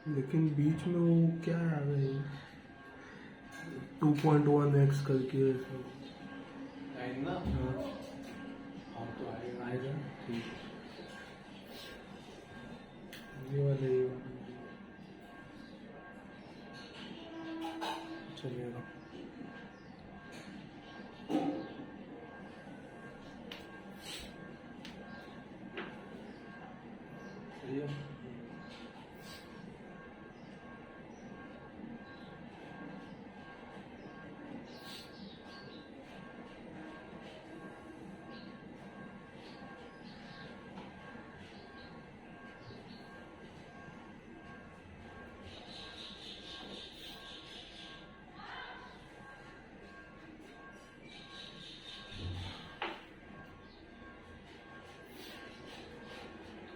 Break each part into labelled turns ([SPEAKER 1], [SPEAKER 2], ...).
[SPEAKER 1] लेकिन बीच में वो क्या आ गई 2.1x करके
[SPEAKER 2] लाइन ना।
[SPEAKER 1] हाँ
[SPEAKER 2] हाँ तो
[SPEAKER 1] आएगा ठीक ये वाला चलेगा।
[SPEAKER 2] सही है।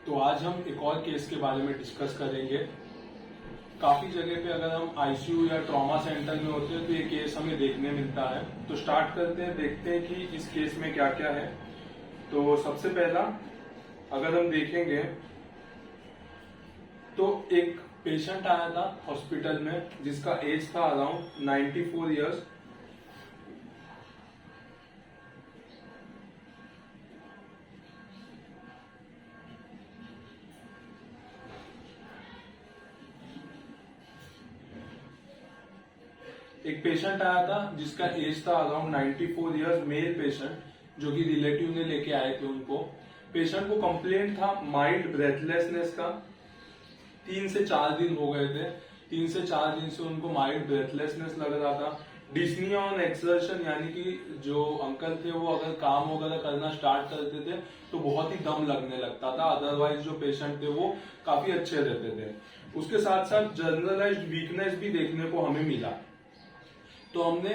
[SPEAKER 2] तो आज हम एक और केस के बारे में डिस्कस करेंगे। काफी जगह पे अगर हम आईसीयू या ट्रॉमा सेंटर में होते हैं तो ये केस हमें देखने मिलता है। तो स्टार्ट करते हैं, देखते हैं कि इस केस में क्या क्या है। तो सबसे पहला अगर हम देखेंगे तो एक पेशेंट आया था हॉस्पिटल में जिसका एज था अराउंड 94 इयर्स। एक पेशेंट आया था जिसका एज था अराउंड 94 इयर्स, मेल पेशेंट, जो कि रिलेटिव ने लेके आए थे उनको। पेशेंट को कंप्लेंट था माइल्ड ब्रेथलेसनेस का। 3 से 4 दिन हो गए थे, 3 से 4 दिन से उनको माइल्ड ब्रेथलेसनेस लग रहा था। डिस्निया ऑन एक्सर्शन, यानी कि जो अंकल थे वो अगर काम वगैरह करना स्टार्ट करते थे तो बहुत ही दम लगने लगता था। अदरवाइज जो पेशेंट थे वो काफी अच्छे रहते थे। उसके साथ साथ जनरलाइज्ड वीकनेस भी देखने को हमें मिला। तो हमने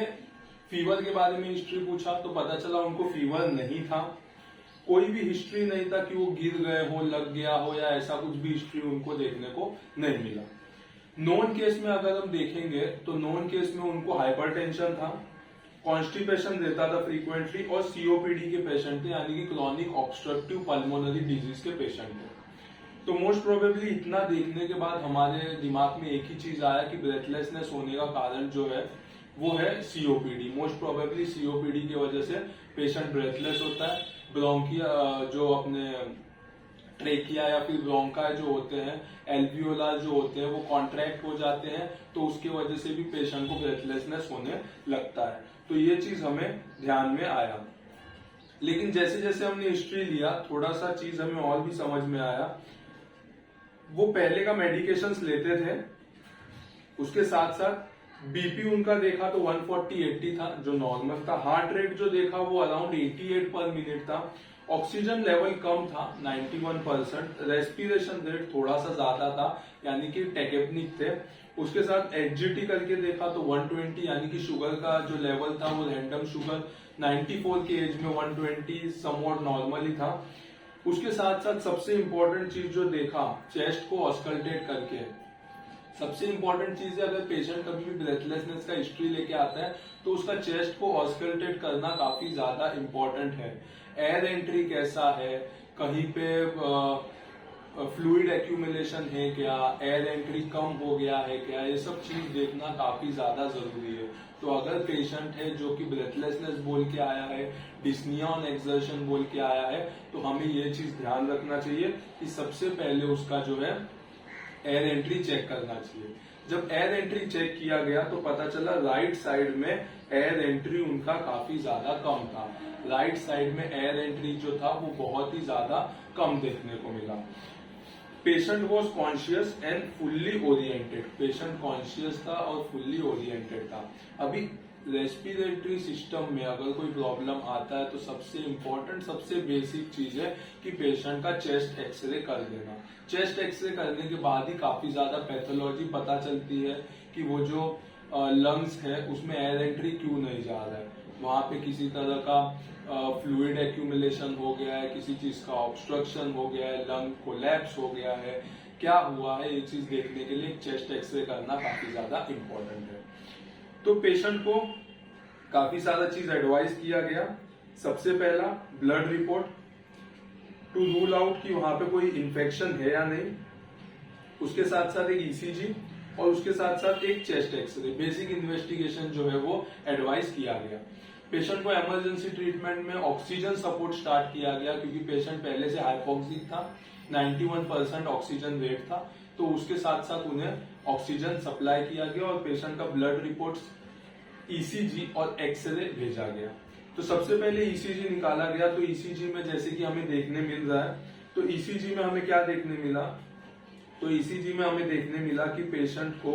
[SPEAKER 2] फीवर के बारे में हिस्ट्री पूछा तो पता चला उनको फीवर नहीं था। कोई भी हिस्ट्री नहीं था कि वो गिर गए हो, लग गया हो या ऐसा कुछ भी हिस्ट्री उनको देखने को नहीं मिला। नॉन केस में अगर हम देखेंगे तो नॉन केस में उनको हाइपरटेंशन था, कॉन्स्टिपेशन रहता था फ्रीक्वेंटली, और सीओपीडी के पेशेंट थे, यानी कि क्रोनिक ऑब्स्ट्रक्टिव पल्मोनरी डिजीज के पेशेंट थे। तो मोस्ट प्रोबेबली इतना देखने के बाद हमारे दिमाग में एक ही चीज आया कि ब्रेथलेसनेस होने का कारण जो है वो है सीओपीडी। मोस्ट प्रोबेबली सीओपीडी की वजह से पेशेंट ब्रेथलेस होता है। ब्रोंकिया जो अपने ट्रेकिया या फिर ब्रोंका जो होते हैं, एल्वियोलार जो होते हैं वो कॉन्ट्रैक्ट हो जाते हैं, तो उसकी वजह से भी पेशेंट को ब्रेथलेसनेस होने लगता है। तो ये चीज हमें ध्यान में आया। लेकिन जैसे जैसे हमने हिस्ट्री लिया थोड़ा सा चीज हमें और भी समझ में आया। वो पहले का मेडिकेशंस लेते थे, उसके साथ साथ बीपी उनका देखा तो 140/80 था जो नॉर्मल था। हार्ट रेट जो देखा वो अराउंड 88 पर मिनट था। ऑक्सीजन लेवल कम था 91%। रेस्पिरेशन रेट थोड़ा सा ज्यादा था, यानी कि टेकेपनिक थे। उसके साथ एचजीटी करके देखा तो 120, यानी कि शुगर का जो लेवल था वो रैंडम शुगर 94 के एज में 120 समवॉट नॉर्मल ही था। उसके साथ साथ सबसे इंपॉर्टेंट चीज जो देखा, चेस्ट को ऑस्कल्टेट करके। सबसे इंपॉर्टेंट चीज है, अगर पेशेंट कभी भी ब्रेथलेसनेस का हिस्ट्री लेके आता है तो उसका चेस्ट को ऑस्कल्टेट करना काफी ज्यादा इंपॉर्टेंट है। एयर एंट्री कैसा है, कहीं पे फ्लूइड एक्यूमुलेशन है क्या, एयर एंट्री कम हो गया है क्या, ये सब चीज देखना काफी ज्यादा जरूरी है। तो अगर पेशेंट है जो कि ब्रेथलेसनेस बोल के आया है, डिस्निया ऑन एक्सर्शन बोल के आया है, तो हमें ये चीज ध्यान रखना चाहिए कि सबसे पहले उसका जो है एयर एंट्री चेक करना चाहिए। जब एयर एंट्री चेक किया गया तो पता चला राइट साइड में एयर एंट्री उनका काफी ज्यादा कम था। राइट साइड में एयर एंट्री जो था वो बहुत ही ज्यादा कम देखने को मिला। Patient was conscious and fully oriented. Patient conscious था और फुल्ली ओरिएंटेड था। अभी रेस्पिरेटरी सिस्टम में अगर कोई प्रॉब्लम आता है तो सबसे इंपॉर्टेंट, सबसे बेसिक चीज है कि पेशेंट का चेस्ट एक्सरे कर देना। चेस्ट एक्सरे करने के बाद ही काफी ज्यादा पैथोलॉजी पता चलती है कि वो जो लंग्स है उसमें एयर एंट्री क्यों नहीं जा रहा है, वहां पे किसी तरह का फ्लूइड एक्यूमुलेशन हो गया है, किसी चीज का ऑब्स्ट्रक्शन हो गया है, लंग कोलैप्स हो गया है, क्या हुआ है, ये चीज देखने के लिए चेस्ट एक्सरे करना काफी ज्यादा इंपॉर्टेंट है। तो पेशेंट को काफी सारा चीज एडवाइस किया गया। सबसे पहला blood report, to rule out कि वहां पे कोई इन्फेक्शन है या नहीं। उसके साथ साथ एक ईसीजी और उसके साथ साथ एक चेस्ट एक्सरे, बेसिक इन्वेस्टिगेशन जो है वो एडवाइस किया गया। पेशेंट को इमरजेंसी ट्रीटमेंट में ऑक्सीजन सपोर्ट स्टार्ट किया गया क्योंकि पेशेंट पहले से हाइपोक्सिक था, 91% ऑक्सीजन रेट था, तो उसके साथ साथ उन्हें ऑक्सीजन सप्लाई किया गया और पेशेंट का ब्लड रिपोर्ट्स, ईसीजी और एक्सरे भेजा गया। तो सबसे पहले ईसीजी निकाला गया। तो ईसीजी में जैसे कि हमें देखने मिल रहा है, तो ईसीजी में हमें क्या देखने मिला, तो ईसीजी में हमें देखने मिला कि पेशेंट को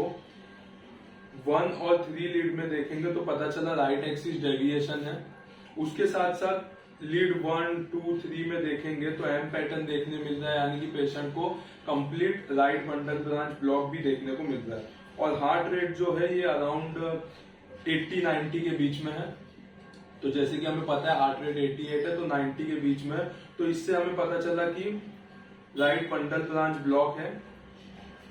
[SPEAKER 2] 1 और 3 लीड में देखेंगे तो पता चला राइट एक्सिस डेविएशन है। उसके साथ साथ लीड 1, 2, 3 में देखेंगे तो एम पैटर्न देखने मिल रहा है, यानी कि पेशेंट को complete right bundle branch block भी देखने को मिल रहा है। और हार्ट रेट जो है ये अराउंड 80-90 के बीच में है। तो जैसे कि हमें पता है हार्ट रेट 88 है तो 90 के बीच में है। तो इससे हमें पता चला कि राइट बंडल ब्रांच ब्लॉक है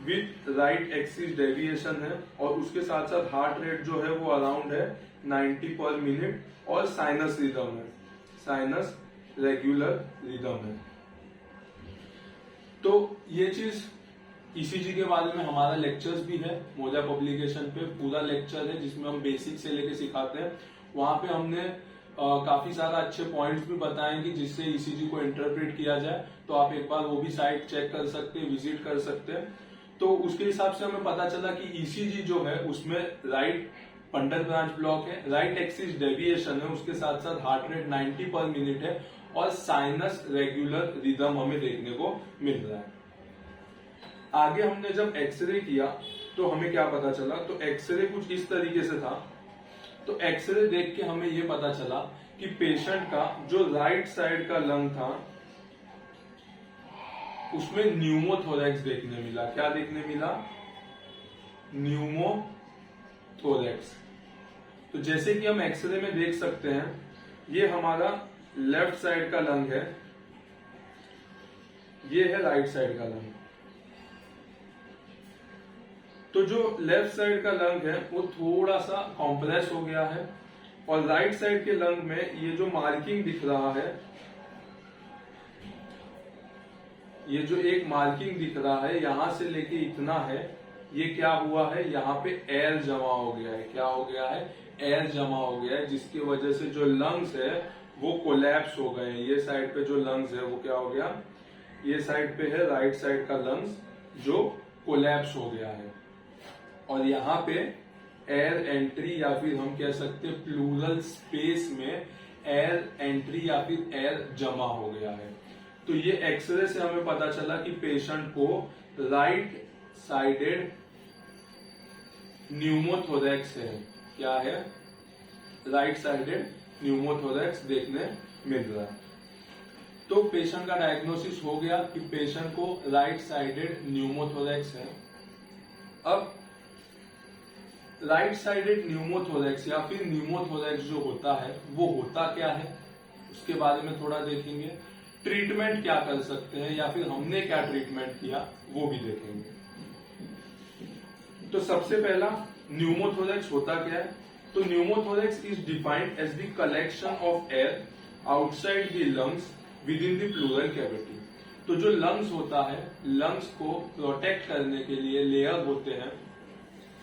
[SPEAKER 2] विथ राइट एक्सिस डेविएशन है और उसके साथ साथ हार्ट रेट जो है वो अराउंड है 90 पर मिनट और साइनस रिदम है, साइनस रेगुलर रिदम है। तो ये चीज ईसीजी के बारे में हमारा लेक्चर्स भी है, मोजा पब्लिकेशन पे पूरा लेक्चर है जिसमें हम बेसिक से लेके सिखाते हैं। वहां पे हमने काफी सारा अच्छे पॉइंट्स भी बताए कि जिससे ईसीजी को इंटरप्रेट किया जाए। तो आप एक बार वो भी साइट चेक कर सकते हैं, विजिट कर सकते हैं। तो उसके हिसाब से हमें पता चला कि ईसीजी जो है उसमें राइट बंडल ब्रांच ब्लॉक है, राइट एक्सिस डेविएशन है, उसके साथ साथ हार्ट रेट 90 पर मिनट है और साइनस रेगुलर रिदम हमें देखने को मिल रहा है। आगे हमने जब एक्सरे किया तो हमें क्या पता चला, तो एक्सरे कुछ इस तरीके से था। तो एक्सरे देख के हमें ये पता चला कि पेशेंट का जो राइट साइड का लंग था उसमें न्यूमोथोरैक्स देखने मिला। क्या देखने मिला, न्यूमोथोरैक्स। तो जैसे कि हम एक्सरे में देख सकते हैं, ये हमारा लेफ्ट साइड का लंग है, ये है राइट साइड का लंग। तो जो लेफ्ट साइड का लंग है वो थोड़ा सा कॉम्प्रेस हो गया है और राइट साइड के लंग में ये जो मार्किंग दिख रहा है, ये जो एक मार्किंग दिख रहा है यहां से लेके इतना है, ये क्या हुआ है, यहाँ पे एयर जमा हो गया है। क्या हो गया है, एयर जमा हो गया है, जिसकी वजह से जो लंग्स है वो कोलैप्स हो गए हैं। ये साइड पे जो लंग्स है वो क्या हो गया, ये साइड पे है राइट साइड का लंग्स जो कोलैप्स हो गया है और यहाँ पे एयर एंट्री या फिर हम कह सकते हैं प्लूरल स्पेस में एयर एंट्री या फिर एयर जमा हो गया है। तो ये एक्सरे से हमें पता चला कि पेशेंट को राइट साइडेड न्यूमोथोरैक्स है। क्या है, राइट साइडेड न्यूमोथोरैक्स देखने मिल रहा है। तो पेशेंट का डायग्नोसिस हो गया कि पेशेंट को राइट साइडेड न्यूमोथोरैक्स है। अब राइट साइडेड न्यूमोथोरैक्स या फिर न्यूमोथोरैक्स जो होता है वो होता क्या है, उसके बारे में थोड़ा देखेंगे। ट्रीटमेंट क्या कर सकते हैं या फिर हमने क्या ट्रीटमेंट किया वो भी देखेंगे। तो सबसे पहला न्यूमोथोरैक्स होता क्या है, तो pneumothorax is defined as the collection of air outside the lungs within the pleural cavity. तो जो लंग्स होता है, लंग्स को प्रोटेक्ट करने के लिए लेयर होते हैं।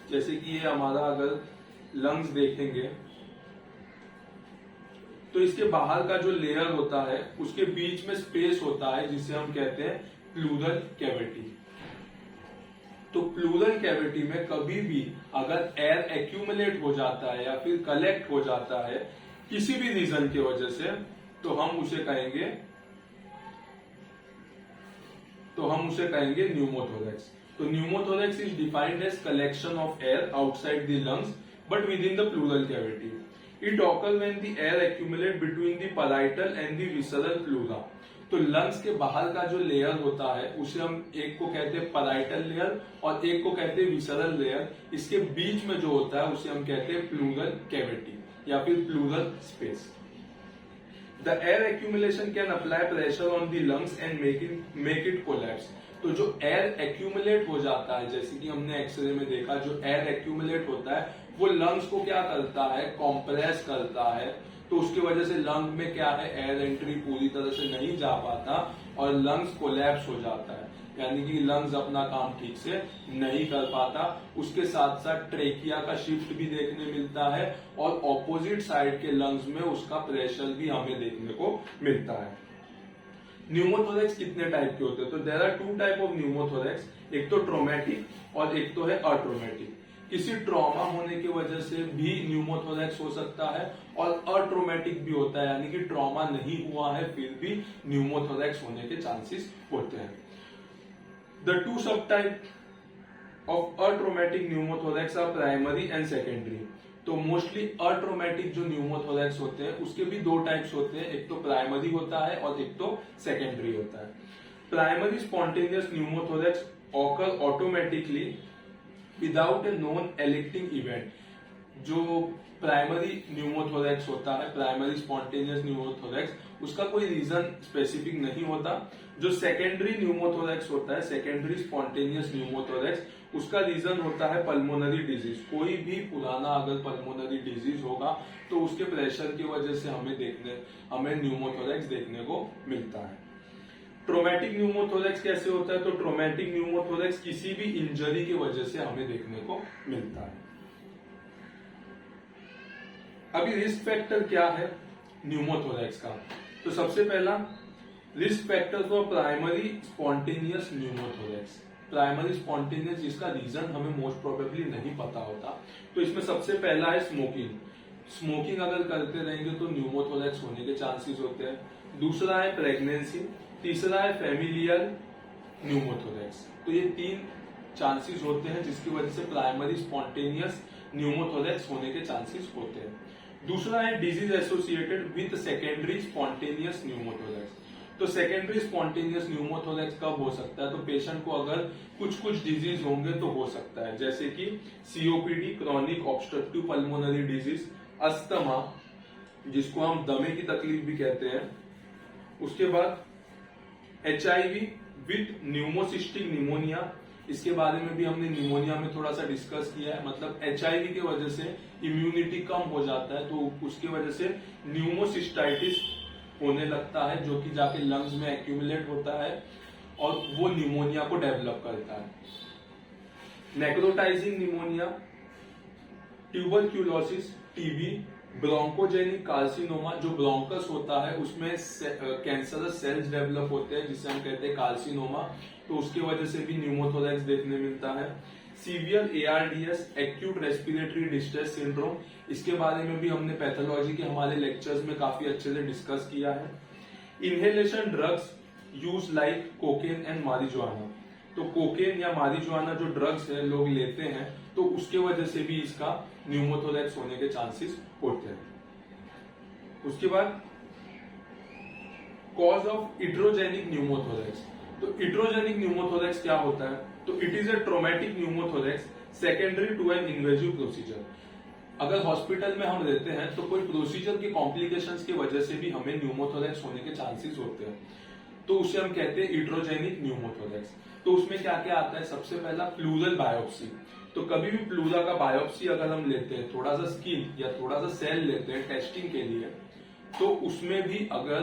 [SPEAKER 2] जैसे कि ये हमारा अगर लंग्स देखेंगे तो इसके बाहर का जो लेयर होता है उसके बीच में स्पेस होता है जिसे हम कहते हैं प्लूरल कैविटी। तो प्लूरल कैविटी में कभी भी अगर एयर एक्यूमुलेट हो जाता है या फिर कलेक्ट हो जाता है किसी भी रीजन की वजह से, तो हम उसे कहेंगे न्यूमोथोरैक्स। तो pneumothorax is defined as collection of air outside the lungs but within the pleural cavity. It occurs when the air accumulate between the parietal and the visceral pleura। तो lungs के बाहर का जो layer होता है उसे हम एक को कहते हैं पैराइटल लेयर और एक को कहते हैं विसरल लेयर। इसके बीच में जो होता है उसे हम कहते हैं प्लूरल कैविटी या फिर plural space. The air accumulation can apply pressure on the lungs and make it collapse. तो जो एयर एक्यूमुलेट हो जाता है, जैसे कि हमने एक्सरे में देखा, जो एयर एक्यूमुलेट होता है वो लंग्स को क्या करता है, कॉम्प्रेस करता है। तो तो उसकी वजह से लंग में क्या है, एयर एंट्री पूरी तरह से नहीं जा पाता और लंग्स कोलैप्स हो जाता है, यानी कि लंग्स अपना काम ठीक से नहीं कर पाता। उसके साथ साथ ट्रेकिया का शिफ्ट भी देखने मिलता है और ऑपोजिट साइड के लंग्स में उसका प्रेशर भी हमें देखने को मिलता है। न्यूमोथोरेक्स कितने टाइप के होते हैं? तो there are two type of pneumothorax, एक तो ट्रोमेटिक और एक तो है अट्रोमेटिक। किसी ट्रॉमा होने की वजह से भी न्यूमोथोरेक्स हो सकता है और अट्रोमेटिक भी होता है, यानी कि ट्रॉमा नहीं हुआ है फिर भी न्यूमोथोरेक्स होने के चांसेस होते हैं। The two sub type of atraumatic pneumothorax are primary and secondary. तो मोस्टली अट्रोमेटिक जो न्यूमोथोरेक्स होते हैं उसके भी दो टाइप्स होते हैं, एक तो प्राइमरी होता है और एक तो सेकेंडरी होता है। Primary spontaneous pneumothorax occur automatically without a known eliciting event. जो प्राइमरी न्यूमोथोरेक्स होता है, प्राइमरी स्पॉन्टेनियस न्यूमोथोरेक्स, उसका कोई रीजन स्पेसिफिक नहीं होता। जो सेकेंडरी न्यूमोथोरेक्स होता है, सेकेंडरी स्पॉन्टेनियस न्यूमोथोरेक्स, उसका रीजन होता है पल्मोनरी डिजीज। कोई भी पुराना अगर पल्मोनरी डिजीज होगा तो उसके प्रेशर की वजह से हमें न्यूमोथोरेक्स देखने को मिलता है। ट्रोमेटिक न्यूमोथोरेक्स कैसे होता है? तो ट्रोमेटिक न्यूमोथोरेक्स किसी भी इंजरी की वजह से हमें देखने को मिलता है। अभी रिस्क फैक्टर क्या है न्यूमोथोरेक्स का? तो सबसे पहला risk factor for primary spontaneous pneumothorax. Primary spontaneous जिसका रीजन हमें मोस्ट प्रोबेबली नहीं पता होता, तो इसमें सबसे पहला है स्मोकिंग। स्मोकिंग अगर करते रहेंगे तो न्यूमोथोरेक्स होने के चांसेस होते हैं। दूसरा है प्रेगनेंसी, तीसरा है फैमिलियल न्यूमोथोरेक्स। तो ये तीन चांसेस होते हैं जिसकी वजह से प्राइमरी स्पॉन्टेनियस न्यूमोथोरेक्स होने के चांसेस होते हैं। दूसरा है disease associated with secondary spontaneous pneumothorax. तो सेकेंडरी स्पॉन्टेनियस न्यूमोथोरेक्स कब हो सकता है? तो पेशेंट को अगर कुछ डिजीज होंगे तो हो सकता है, जैसे कि COPD, chronic obstructive pulmonary disease, asthma जिसको हम दमे की तकलीफ भी कहते हैं, उसके बाद HIV विद न्यूमोसिस्टिक निमोनिया। इसके बारे में भी हमने निमोनिया में थोड़ा सा डिस्कस किया है। मतलब HIV की वजह से इम्यूनिटी कम हो जाता है तो उसकी वजह से न्यूमोसिस्टाइटिस होने लगता है, जो कि जाके लंग्स में एक्यूमुलेट होता है और वो निमोनिया को डेवलप करता है। Necrotising pneumonia, tuberculosis, TB, bronchogenic carcinoma, जो ब्रोंकस होता है उसमें कैंसरस सेल्स डेवलप होते हैं जिसे हम कहते हैं कार्सिनोमा, तो उसकी वजह से भी न्यूमोथोरेक्स देखने मिलता है। Severe ARDS, acute respiratory distress syndrome, इसके बारे में भी हमने पैथोलॉजी के हमारे लेक्चर्स में काफी अच्छे से डिस्कस किया है। Inhalation drugs use like cocaine and marijuana. तो कोकेन या मारिजुआना जो ड्रग्स है लोग लेते हैं तो उसके वजह से भी इसका न्यूमोथोरेक्स होने के चांसेस होते हैं। उसके बाद कॉज ऑफ इट्रोजेनिक न्यूमोथोरेक्स। तो इट्रोजेनिक न्यूमोथोरेक्स क्या होता है? तो it is a traumatic pneumothorax secondary to an invasive procedure. अगर हॉस्पिटल में हम रहते हैं तो कोई प्रोसीजर की कॉम्प्लिकेशंस की वजह से भी हमें न्यूमोथोरेक्स होने के चांसेस होते हैं, तो उसे हम कहते हैं इट्रोजेनिक न्यूमोथोरेक्स। तो उसमें क्या क्या आता है? सबसे पहला प्लूरल बायोप्सी। तो कभी भी प्लूरा का बायोप्सी अगर हम लेते हैं, थोड़ा सा स्किन या थोड़ा सा सेल लेते हैं टेस्टिंग के लिए, तो उसमें भी अगर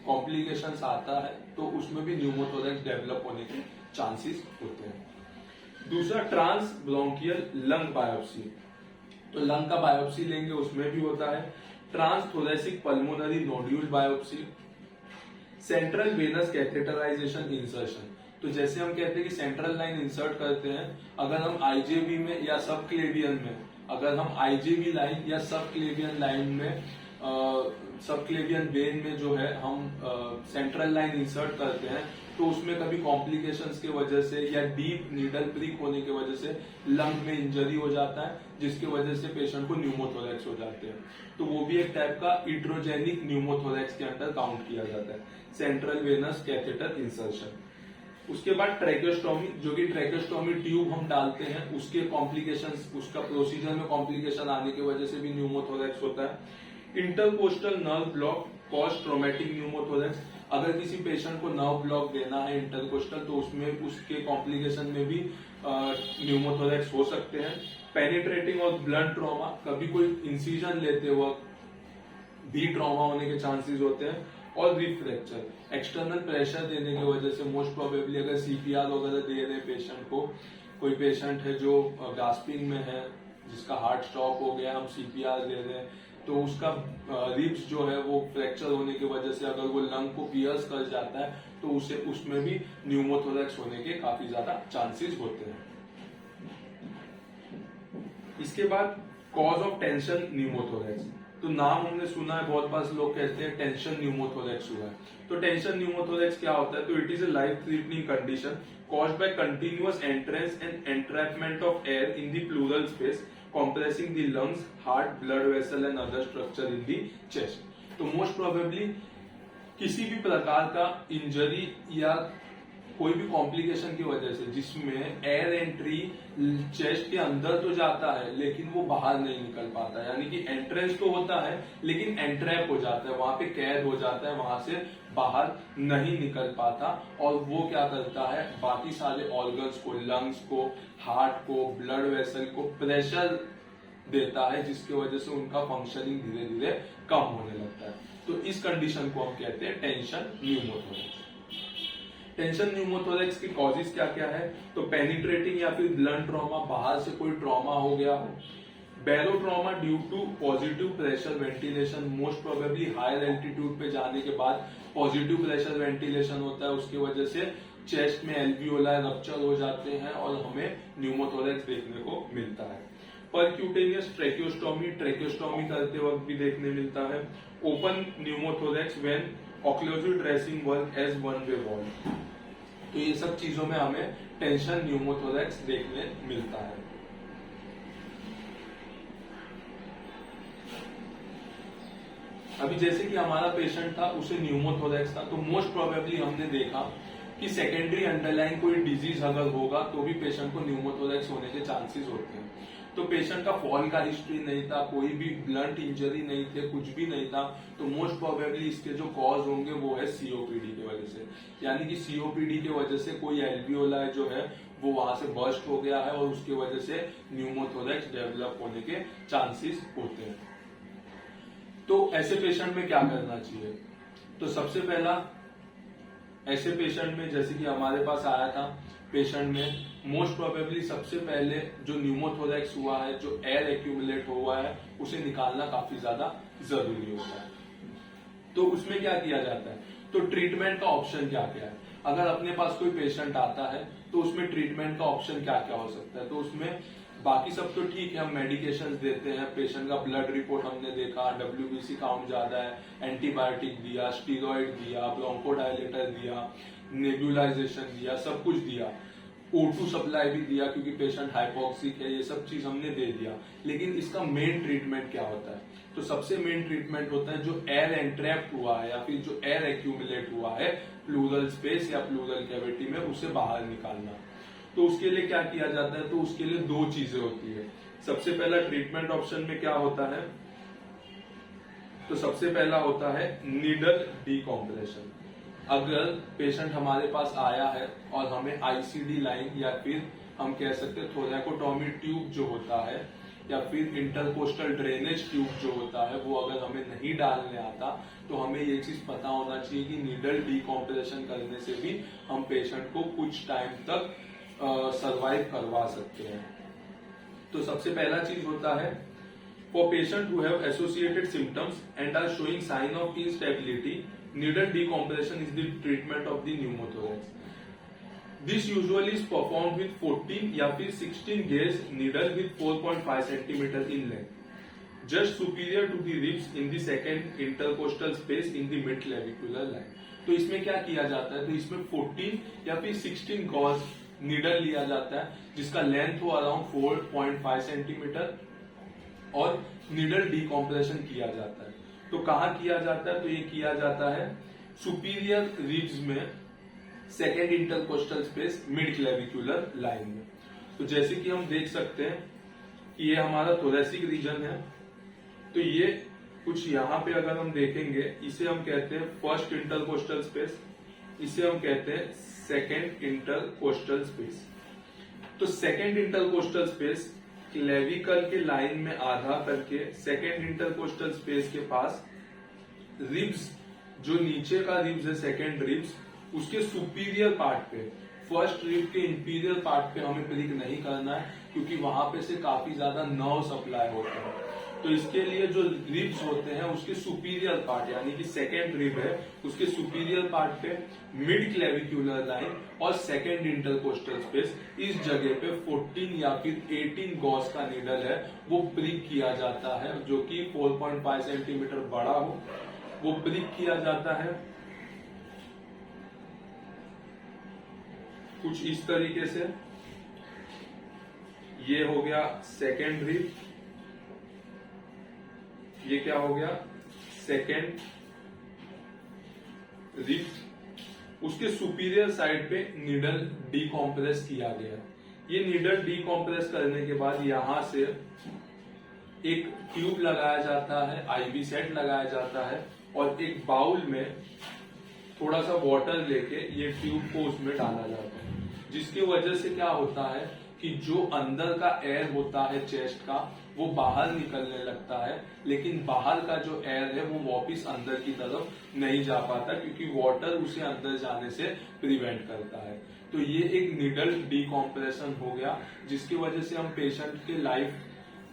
[SPEAKER 2] कॉम्प्लिकेशंस आता है तो उसमें भी न्यूमोथोरेक्स डेवलप होने के चांसेस होते हैं। दूसरा ट्रांस ब्रोंकियल लंग बायोप्सी। तो लंग का बायोप्सी लेंगे उसमें भी होता है। Transthoracic pulmonary nodule biopsy, central venous catheterization insertion. तो जैसे हम कहते हैं कि सेंट्रल लाइन इंसर्ट करते हैं, अगर हम आईजेबी में या सब क्लेवियन में, अगर हम आईजेबी लाइन या सब क्लेवियन लाइन में, सब क्लेवियन वेन में जो है हम सेंट्रल लाइन इंसर्ट करते हैं, तो उसमें कभी कॉम्प्लिकेशंस की वजह से या डीप नीडल प्रिक होने की वजह से लंग में इंजरी हो जाता है, जिसकी वजह से पेशेंट को न्यूमोथोरेक्स हो जाते हैं। तो वो भी एक टाइप का इट्रोजेनिक न्यूमोथोरेक्स के अंदर काउंट किया जाता है, सेंट्रल वेनस कैथेटर इंसर्शन। उसके बाद ट्रैकेस्टोमी, जो कि ट्रैकेस्टोमी ट्यूब हम डालते हैं, उसके कॉम्प्लिकेशंस, उसका प्रोसीजर में कॉम्प्लिकेशन आने की वजह से भी न्यूमोथोरेक्स होता है। Intercostal nerve block cause traumatic pneumothorax. अगर किसी पेशेंट को नर्व ब्लॉक देना है इंटरकोस्टल, तो उसमें उसके कॉम्प्लिकेशन में भी न्यूमोथोरेक्स हो सकते हैं। पेनिट्रेटिंग और ब्लंट ट्रॉमा, कभी कोई इंसिजन लेते वक्त भी ट्रॉमा होने के चांसेस होते हैं। और रिब फ्रैक्चर एक्सटर्नल प्रेशर देने की वजह से मोस्ट प्रोबेबली अगर सीपीआर वगैरह दे रहे पेशेंट को, कोई पेशेंट है जो गास्पिंग में है जिसका हार्ट स्टॉप हो गया, हम सीपीआर दे रहे हैं, तो उसका रिब्स जो है वो फ्रैक्चर होने की वजह से अगर वो लंग को पियर्स कर जाता है तो उसे उसमें भी न्यूमोथोरैक्स होने के काफी ज्यादा चांसेस होते हैं। इसके बाद कॉज ऑफ टेंशन न्यूमोथोरैक्स, तो नाम हमने सुना है बहुत बार, लोग कहते हैं टेंशन न्यूमोथोरैक्स हुआ है। तो टेंशन न्यूमोथोरैक्स क्या होता है? तो it is a life threatening condition caused by continuous entrance and entrapment of air in the pleural space compressing the lungs, heart, blood vessel and other structure in the chest। तो most probably किसी भी प्रकार का injury या कोई भी complication की वजह से जिसमें एयर एंट्री चेस्ट के अंदर तो जाता है लेकिन वो बाहर नहीं निकल पाता, यानी कि एंट्रेंस तो होता है लेकिन एंट्रैप हो जाता है, वहां पे कैद हो जाता है, वहां से बाहर नहीं निकल पाता, और वो क्या करता है बाकी सारे ऑर्गन्स को, लंग्स को, हार्ट को, ब्लड वेसल को प्रेशर देता है जिसकी वजह से उनका फंक्शनिंग धीरे धीरे कम होने लगता है। तो इस कंडीशन को हम कहते हैं टेंशन न्यूमोथोरैक्स। टेंशन न्यूमोथोरैक्स की कॉजेज क्या क्या है? तो पेनिट्रेटिंग या फिर ब्लंट ट्रॉमा, बाहर से कोई ट्रॉमा हो गया हो, barotrauma due to positive pressure ventilation, most probably higher altitude पे जाने के बाद पॉजिटिव प्रेशर वेंटिलेशन होता है, उसकी वजह से चेस्ट में एल्वियोलाई रप्चर हो जाते हैं और हमें न्यूमोथोरैक्स देखने को मिलता है। परक्यूटेनियस ट्रेकियोस्टोमी, ट्रेकियोस्टोमी करते वक्त भी देखने मिलता है। Open pneumothorax when occlusive dressing work as one way valve. तो ये सब चीजों में हमें टेंशन न्यूमोथोरैक्स देखने मिलता है। अभी जैसे कि हमारा पेशेंट था उसे न्यूमोथोरैक्स था, तो मोस्ट प्रोबेबली हमने देखा कि सेकेंडरी अंडरलाइन कोई डिजीज अगर होगा तो भी पेशेंट को न्यूमोथोरैक्स होने के चांसेस होते हैं। तो पेशेंट का फॉल का हिस्ट्री नहीं था, कोई भी ब्लंट इंजरी नहीं थे, कुछ भी नहीं था, तो मोस्ट प्रोबेबली इसके जो कॉज होंगे वो है सीओपीडी की वजह से, यानी कि सीओपीडी की वजह से कोई एल्वियोलाई जो है वो वहां से बर्स्ट हो गया है और उसकी वजह से न्यूमोथोरैक्स डेवलप होने के चांसेस होते हैं। तो ऐसे पेशेंट में क्या करना चाहिए? तो सबसे पहला ऐसे पेशेंट में, जैसे कि हमारे पास आया था पेशेंट में, मोस्ट प्रोबेबली सबसे पहले जो न्यूमोथोरैक्स हुआ है, जो एयर एक्यूमुलेट हुआ है, उसे निकालना काफी ज्यादा जरूरी होता है। तो उसमें क्या किया जाता है? तो ट्रीटमेंट का ऑप्शन क्या क्या है? अगर अपने पास कोई पेशेंट आता है तो उसमें ट्रीटमेंट का ऑप्शन क्या क्या हो सकता है? तो उसमें बाकी सब तो ठीक है, हम मेडिकेशंस देते हैं, पेशेंट का ब्लड रिपोर्ट हमने देखा, WBC काउंट ज्यादा है, एंटीबायोटिक दिया, स्टीरॉइड दिया, ब्रोंकोडायलेटर दिया, नेबुलाइजेशन दिया, सब कुछ दिया, O2 सप्लाई भी दिया क्योंकि पेशेंट हाइपोक्सिक है, ये सब चीज हमने दे दिया। लेकिन इसका मेन ट्रीटमेंट क्या होता है? तो सबसे मेन ट्रीटमेंट होता है जो एयर एंट्रैप्ड हुआ है या फिर जो एयर एक्यूमुलेट हुआ है प्लूरल स्पेस या प्लूरल कैविटी में, उसे बाहर निकालना। तो उसके लिए क्या किया जाता है? तो उसके लिए दो चीजें होती है। सबसे पहला ट्रीटमेंट ऑप्शन में क्या होता है? तो सबसे पहला होता है नीडल डीकॉम्प्रेशन। अगर पेशेंट हमारे पास आया है और हमें आईसीडी लाइन या फिर हम कह सकते हैं थोरैकोटॉमी ट्यूब जो होता है या फिर इंटरकोस्टल ड्रेनेज ट्यूब जो होता है वो अगर हमें नहीं डालने आता, तो हमें ये चीज पता होना चाहिए कि नीडल डीकॉम्प्रेशन करने से भी हम पेशेंट को कुछ टाइम तक सर्वाइव करवा सकते हैं। तो सबसे पहला चीज होता है for patient who have associated symptoms and are showing sign of instability, needle decompression is the treatment of the pneumothorax. This usually is performed with 14 या फिर 16 gauge needle with 4.5 cm in length, just superior to the ribs in the second intercostal space in the mid clavicular line. तो इसमें क्या किया जाता है? तो इसमें 14 या फिर 16 gauge नीडल लिया जाता है जिसका लेंथ हो अराउंड 4.5 सेंटीमीटर और नीडल डीकॉम्प्रेशन किया जाता है। तो कहाँ किया जाता है? तो ये किया जाता है सुपीरियर रिब्स में second intercostal space mid clavicular line में। तो जैसे कि हम देख सकते हैं कि ये हमारा थोरेसिक रीजन है, तो ये कुछ यहाँ पे अगर हम देखेंगे, इसे हम कहते हैं फर्स्ट इंटरकोस्टल स्पेस, इसे हम कहते हैं सेकेंड इंटरकोस्टल स्पेस। तो सेकेंड इंटरकोस्टल स्पेस क्लेविकल के लाइन में आधा करके सेकेंड इंटरकोस्टल स्पेस के पास रिब्स, जो नीचे का रिब्स है सेकेंड रिब्स, उसके सुपीरियर पार्ट पे, फर्स्ट रिब के इंफीरियर पार्ट पे हमें प्रिक नहीं करना है, क्योंकि वहां पे से काफी ज्यादा नर्व सप्लाई होता है। तो इसके लिए जो रिब्स होते हैं उसके सुपीरियर पार्ट, यानी कि सेकेंड रिब है उसके सुपीरियर पार्ट पे मिड क्लेविक्यूलर लाइन और सेकेंड इंटरकोस्टल स्पेस, इस जगह पे 14 या फिर 18 गॉस का नीडल है वो प्रिक किया जाता है, जो कि 4.5 सेंटीमीटर बड़ा हो, वो प्रिक किया जाता है कुछ इस तरीके से। ये हो गया सेकेंड रिब, ये क्या हो गया सेकेंड रिब। उसके सुपीरियर साइड पे नीडल डीकॉम्प्रेस किया गया। ये नीडल डीकॉम्प्रेस करने के बाद यहां से एक ट्यूब लगाया जाता है, आईवी सेट लगाया जाता है, और एक बाउल में थोड़ा सा वाटर लेके ये ट्यूब को उसमें डाला जाता है, जिसकी वजह से क्या होता है कि जो अंदर का एयर होता है चेस्ट का वो बाहर निकलने लगता है, लेकिन बाहर का जो एयर है वो वापस अंदर की तरफ नहीं जा पाता, क्योंकि वाटर उसे अंदर जाने से प्रिवेंट करता है। तो ये एक नीडल डीकॉम्प्रेशन हो गया, जिसकी वजह से हम पेशेंट के लाइफ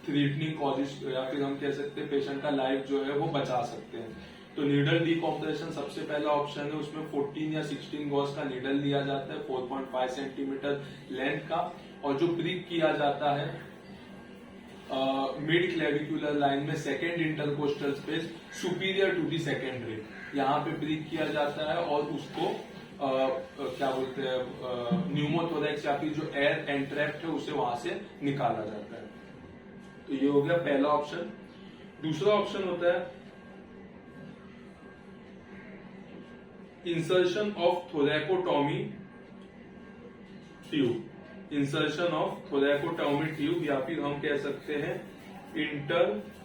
[SPEAKER 2] थ्रेटनिंग कॉजेस, या फिर हम कह सकते हैं पेशेंट का लाइफ जो है वो बचा सकते हैं। तो नीडल डीकॉम्प्रेशन सबसे पहला ऑप्शन है, उसमें 14 या 16 गॉस का नीडल लिया जाता है 4.5 सेंटीमीटर लेंथ का, और जो प्रिक किया जाता है मिड क्लेविक्यूलर लाइन में second intercostal space superior to the second rib, यहाँ पे प्रिक किया जाता है और उसको क्या बोलते हैं न्यूमोथोरैक्स या फिर जो एयर एंट्रैप्ट है उसे वहां से निकाला जाता है। तो ये हो गया पहला ऑप्शन। दूसरा ऑप्शन होता है insertion of thoracotomy tube, insertion of thoracotomy tube, या फिर हम कह सकते हैं इंटरकोस्टल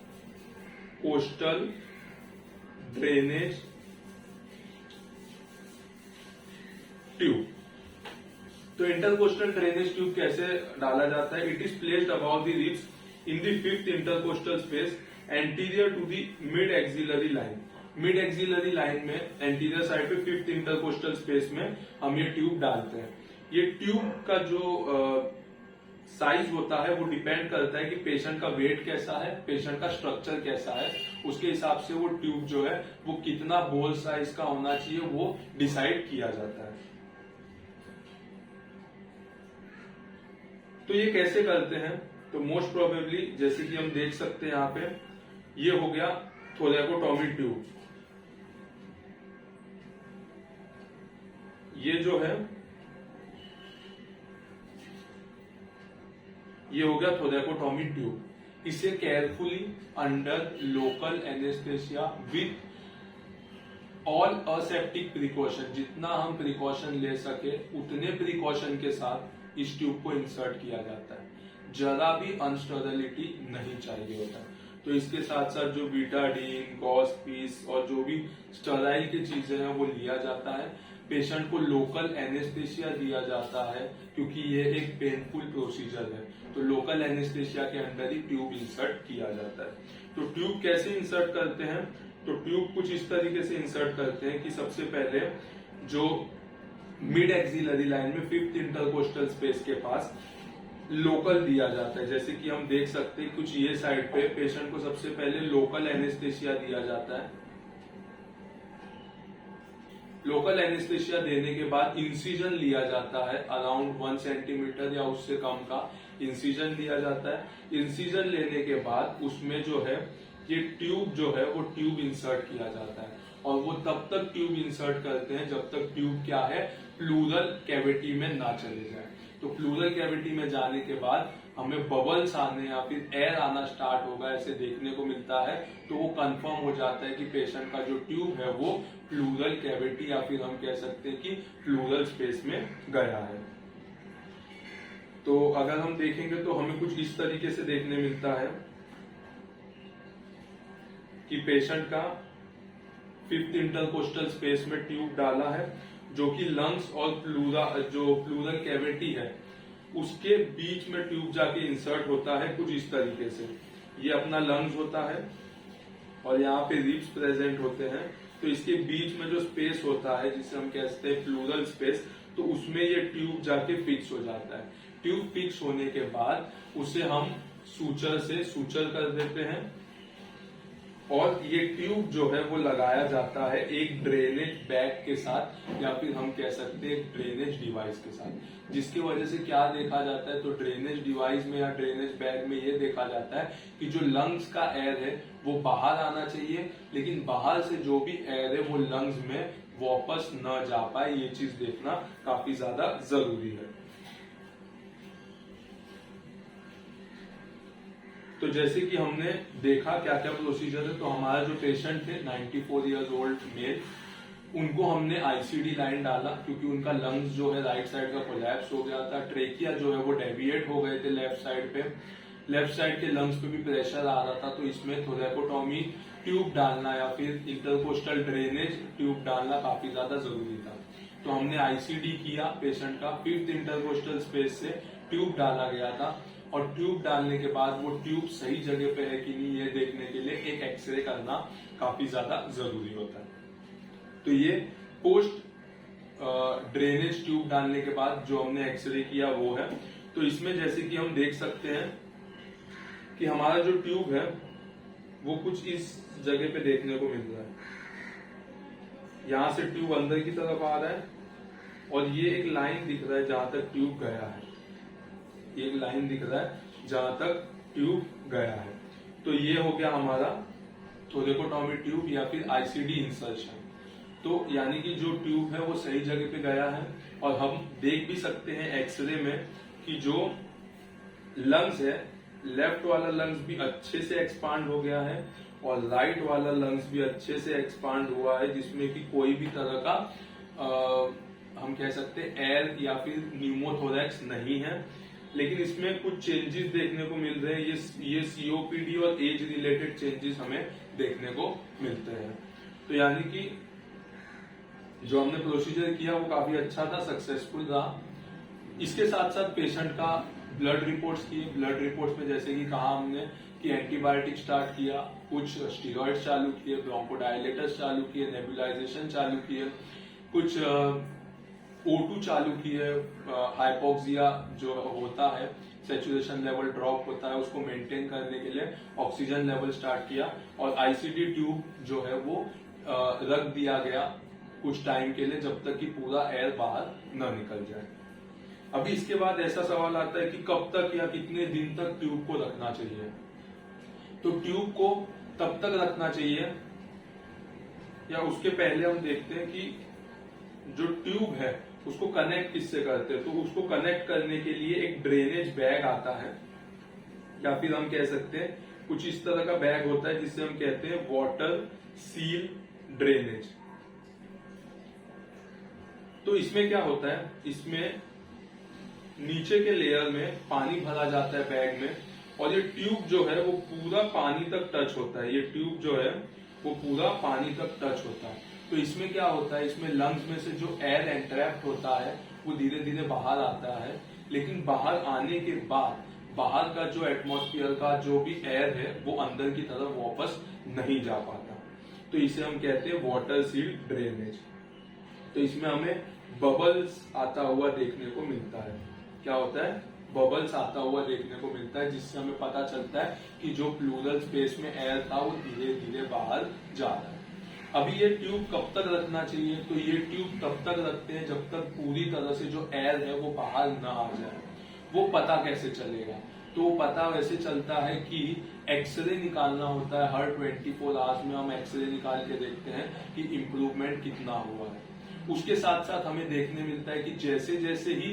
[SPEAKER 2] ड्रेनेज ट्यूब। तो इंटरकोस्टल ड्रेनेज ट्यूब कैसे डाला जाता है? It is placed about the ribs in the fifth intercostal space anterior to the mid axillary line. Mid axillary line में एंटीरियर साइड पे फिफ्थ इंटरकोस्टल स्पेस में हम ये ट्यूब डालते हैं। ये ट्यूब का जो साइज होता है वो डिपेंड करता है कि पेशेंट का वेट कैसा है, पेशेंट का स्ट्रक्चर कैसा है, उसके हिसाब से वो ट्यूब जो है वो कितना बोल साइज का होना चाहिए वो डिसाइड किया जाता है। तो ये कैसे करते हैं? तो मोस्ट प्रोबेबली जैसे कि हम देख सकते हैं यहाँ पे, ये हो गया थोरैकोटॉमी ट्यूब। ये जो है ये हो गया थोरैकोटॉमी ट्यूब। इसे carefully under local anaesthesia with all aseptic precaution, जितना हम प्रिकॉशन ले सके उतने प्रिकॉशन के साथ इस ट्यूब को इंसर्ट किया जाता है। जरा भी अनस्टेरिलिटी नहीं चाहिए होता। तो इसके साथ साथ जो बीटाडीन, गॉस पीस और जो भी स्टेराइल की चीजें हैं वो लिया जाता है। पेशेंट को लोकल एनेस्थेसिया दिया जाता है, क्योंकि ये एक पेनफुल प्रोसीजर है। तो लोकल एनेस्थेसिया के अंदर ही ट्यूब इंसर्ट किया जाता है। तो ट्यूब कैसे इंसर्ट करते हैं? तो ट्यूब कुछ इस तरीके से इंसर्ट करते हैं कि सबसे पहले जो मिड एक्सिलरी लाइन में फिफ्थ इंटरकोस्टल स्पेस के पास लोकल दिया जाता है। जैसे कि हम देख सकते हैं कुछ ये साइड पे पेशेंट को सबसे पहले लोकल एनेस्थेसिया दिया जाता है। लोकल एनेस्थेसिया देने के बाद इंसिजन लिया जाता है, अराउंड 1 सेंटीमीटर या उससे कम का इंसिजन लिया जाता है। इंसिजन लेने के बाद उसमें जो है ये ट्यूब जो है वो ट्यूब इंसर्ट किया जाता है, और वो तब तक ट्यूब इंसर्ट करते हैं जब तक ट्यूब क्या है प्लूरल कैविटी में ना चले जाए। तो प्लूरल कैविटी में जाने के बाद हमें बबल्स आने या फिर एयर आना स्टार्ट होगा, ऐसे देखने को मिलता है। तो वो कंफर्म हो जाता है कि पेशेंट का जो ट्यूब है वो प्लूरल कैविटी या फिर हम कह सकते हैं कि प्लूरल स्पेस में गया है। तो अगर हम देखेंगे तो हमें कुछ इस तरीके से देखने मिलता है कि पेशेंट का फिफ्थ इंटरकोस्टल स्पेस में ट्यूब डाला है, जो कि लंग्स और जो प्लूरल कैविटी है उसके बीच में ट्यूब जाके इंसर्ट होता है कुछ इस तरीके से। ये अपना लंग्स होता है, और यहाँ पे रिब्स प्रेजेंट होते हैं। तो इसके बीच में जो स्पेस होता है जिसे हम कहते हैं प्लूरल स्पेस, तो उसमें ये ट्यूब जाके फिक्स हो जाता है। ट्यूब फिक्स होने के बाद उसे हम सूचर से सूचर कर देते हैं और ये ट्यूब जो है वो लगाया जाता है एक ड्रेनेज बैग के साथ या फिर हम कह सकते हैं एक ड्रेनेज डिवाइस के साथ, जिसकी वजह से क्या देखा जाता है, तो ड्रेनेज डिवाइस में या ड्रेनेज बैग में ये देखा जाता है कि जो लंग्स का एयर है वो बाहर आना चाहिए, लेकिन बाहर से जो भी एयर है वो लंग्स में वापस न जा पाए। ये चीज देखना काफी ज्यादा जरूरी है। तो जैसे कि हमने देखा क्या क्या प्रोसीजर है, तो हमारा जो पेशेंट थे 94 इयर्स ओल्ड मेल, उनको हमने आईसीडी लाइन डाला क्योंकि उनका लंग्स जो है राइट साइड का कोलैप्स हो गया था। ट्रेकिया जो है वो डेविएट हो गए थे लेफ्ट साइड पे, लेफ्ट साइड के लंग्स पे भी प्रेशर आ रहा था। तो इसमें थोरेकोटॉमी ट्यूब डालना या फिर इंटरकोस्टल ड्रेनेज ट्यूब डालना काफी ज्यादा जरूरी था। तो हमने आईसीडी किया पेशेंट का, 5th इंटरकोस्टल स्पेस से ट्यूब डाला गया था और ट्यूब डालने के बाद वो ट्यूब सही जगह पे है कि नहीं ये देखने के लिए एक एक्सरे करना काफी ज्यादा जरूरी होता है। तो ये पोस्ट ड्रेनेज ट्यूब डालने के बाद जो हमने एक्सरे किया वो है। तो इसमें जैसे कि हम देख सकते हैं कि हमारा जो ट्यूब है वो कुछ इस जगह पे देखने को मिल रहा है। यहां से ट्यूब अंदर की तरफ आ रहा है और ये एक लाइन दिख रहा है जहां तक ट्यूब गया है, एक लाइन दिख रहा है जहां तक ट्यूब गया है। तो ये हो गया हमारा थोरेकोटॉमी ट्यूब या फिर आईसीडी इंसर्शन। तो यानी कि जो ट्यूब है वो सही जगह पे गया है और हम देख भी सकते हैं एक्सरे में कि जो लंग्स है, लेफ्ट वाला लंग्स भी अच्छे से एक्सपांड हो गया है और राइट वाला लंग्स भी अच्छे से एक्सपांड हुआ है, जिसमें कि कोई भी तरह का हम कह सकते हैं एयर या फिर न्यूमोथोरैक्स नहीं है। लेकिन इसमें कुछ चेंजेस देखने को मिल रहे हैं, ये सीओपीडी और एज रिलेटेड चेंजेस हमें देखने को मिलते हैं। तो यानी कि जो हमने प्रोसीजर किया वो काफी अच्छा था, सक्सेसफुल रहा। इसके साथ साथ पेशेंट का ब्लड रिपोर्ट्स किए। ब्लड रिपोर्ट्स में जैसे कि कहा हमने कि एंटीबायोटिक स्टार्ट किया, कुछ स्टीरॉइड्स चालू किए, ब्रोंकोडायलेटर्स चालू किए, नेबुलाइजेशन चालू किए, कुछ O2 चालू किए, हाइपोक्सिया जो होता है, सैचुरेशन लेवल ड्रॉप होता है, उसको मेंटेन करने के लिए ऑक्सीजन लेवल स्टार्ट किया और आईसीडी ट्यूब जो है वो रख दिया गया कुछ टाइम के लिए जब तक कि पूरा एयर बाहर न निकल जाए। अभी इसके बाद ऐसा सवाल आता है कि कब तक या कितने दिन तक ट्यूब को रखना चाहिए। तो ट्यूब को तब तक रखना चाहिए या उसके पहले हम देखते हैं कि जो ट्यूब है उसको कनेक्ट किससे करते हैं। तो उसको कनेक्ट करने के लिए एक ड्रेनेज बैग आता है या फिर हम कह सकते हैं कुछ इस तरह का बैग होता है जिससे हम कहते हैं वाटर सील ड्रेनेज। तो इसमें क्या होता है, इसमें नीचे के लेयर में पानी भरा जाता है बैग में और ये ट्यूब जो है वो पूरा पानी तक टच होता है। ये ट्यूब जो है वो पूरा पानी तक टच होता है। तो इसमें क्या होता है, इसमें लंग्स में से जो एयर एंट्रैप्ट होता है वो धीरे धीरे बाहर आता है, लेकिन बाहर आने के बाद बाहर का जो एटमॉस्फेयर का जो भी एयर है वो अंदर की तरफ वापस नहीं जा पाता। तो इसे हम कहते हैं वाटर सील्ड ड्रेनेज। तो इसमें हमें बबल्स आता हुआ देखने को मिलता है। क्या होता है, बबल्स आता हुआ देखने को मिलता है, जिससे हमें पता चलता है कि जो प्लूरल स्पेस में एयर था वो धीरे धीरे बाहर जा रहा है। अभी ये ट्यूब कब तक रखना चाहिए, तो ये ट्यूब तब तक रखते हैं जब तक पूरी तरह से जो एयर है वो बाहर ना आ जाए। वो पता कैसे चलेगा, तो पता वैसे चलता है कि एक्सरे निकालना होता है। हर 24 आवर्स में हम एक्सरे निकाल के देखते हैं कि इम्प्रूवमेंट कितना हुआ है। उसके साथ साथ हमें देखने मिलता है कि जैसे जैसे ही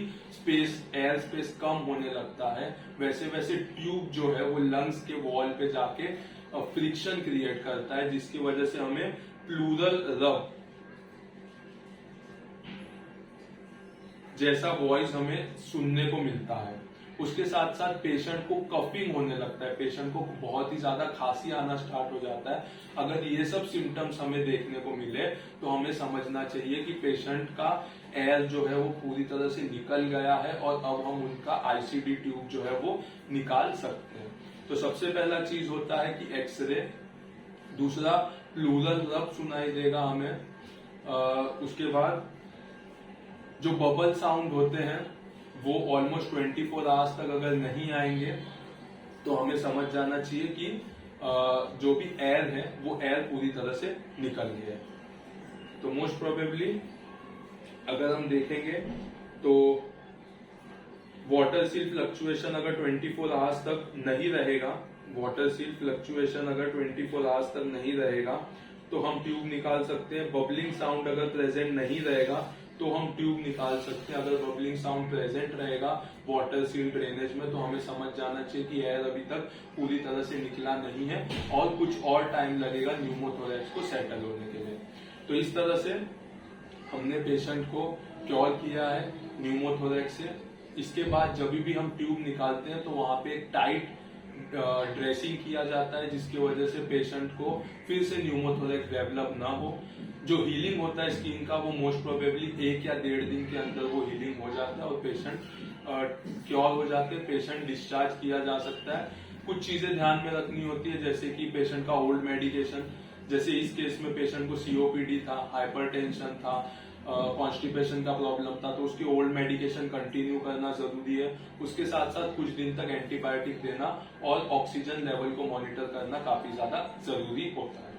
[SPEAKER 2] एयर स्पेस कम होने लगता है वैसे वैसे ट्यूब जो है वो लंग्स के वॉल पे जाके फ्रिक्शन क्रिएट करता है, जिसकी वजह से हमें प्लूरल रब जैसा वॉइस हमें सुनने को मिलता है। उसके साथ साथ पेशेंट को कफिंग होने लगता है, पेशेंट को बहुत ही ज्यादा खांसी आना स्टार्ट हो जाता है। अगर ये सब सिम्टम्स हमें देखने को मिले तो हमें समझना चाहिए कि पेशेंट का एयर जो है वो पूरी तरह से निकल गया है और अब हम उनका आईसीडी ट्यूब जो है वो निकाल सकते हैं। तो सबसे पहला चीज होता है कि एक्सरे, दूसरा प्लूरल रब सुनाई देगा हमें। उसके बाद जो बबल साउंड होते हैं वो ऑलमोस्ट 24 आवर्स तक अगर नहीं आएंगे तो हमें समझ जाना चाहिए कि जो भी एयर है वो एयर पूरी तरह से निकल गया है। तो मोस्ट प्रोबेबली अगर हम देखेंगे तो वाटर सील फ्लक्चुएशन अगर 24 आवर्स तक नहीं रहेगा, वाटर सील फ्लक्चुएशन अगर 24 आवर्स तक नहीं रहेगा तो हम ट्यूब निकाल सकते हैं। बबलिंग साउंड अगर प्रेजेंट नहीं रहेगा तो हम ट्यूब निकाल सकते हैं। अगर बबलिंग साउंड प्रेजेंट रहेगा वाटर सील ड्रेनेज में तो हमें समझ जाना चाहिए कि एयर अभी तक पूरी तरह से निकला नहीं है और कुछ और टाइम लगेगा न्यूमोथोरैक्स को सेटल होने के लिए। तो इस तरह से हमने पेशेंट को क्योर किया है न्यूमोथोरैक्स से। इसके बाद जब भी हम ट्यूब निकालते हैं तो वहां पे एक टाइट ड्रेसिंग किया जाता है जिसकी वजह से पेशेंट को फिर से न्यूमोथोरैक्स डेवलप ना हो। जो हीलिंग होता है स्किन का वो मोस्ट प्रोबेबली 1 या 1.5 दिन के अंदर वो हीलिंग हो जाता है और पेशेंट क्योर हो जाते हैं, पेशेंट डिस्चार्ज किया जा सकता है। कुछ चीजें ध्यान में रखनी होती है जैसे कि पेशेंट का ओल्ड मेडिकेशन, जैसे इस केस में पेशेंट को सीओपीडी था, हाइपरटेंशन था, कॉन्स्टिपेशन का प्रॉब्लम था तो उसकी ओल्ड मेडिकेशन कंटिन्यू करना जरूरी है। उसके साथ साथ कुछ दिन तक एंटीबायोटिक देना और ऑक्सीजन लेवल को मॉनिटर करना काफी ज्यादा जरूरी होता है।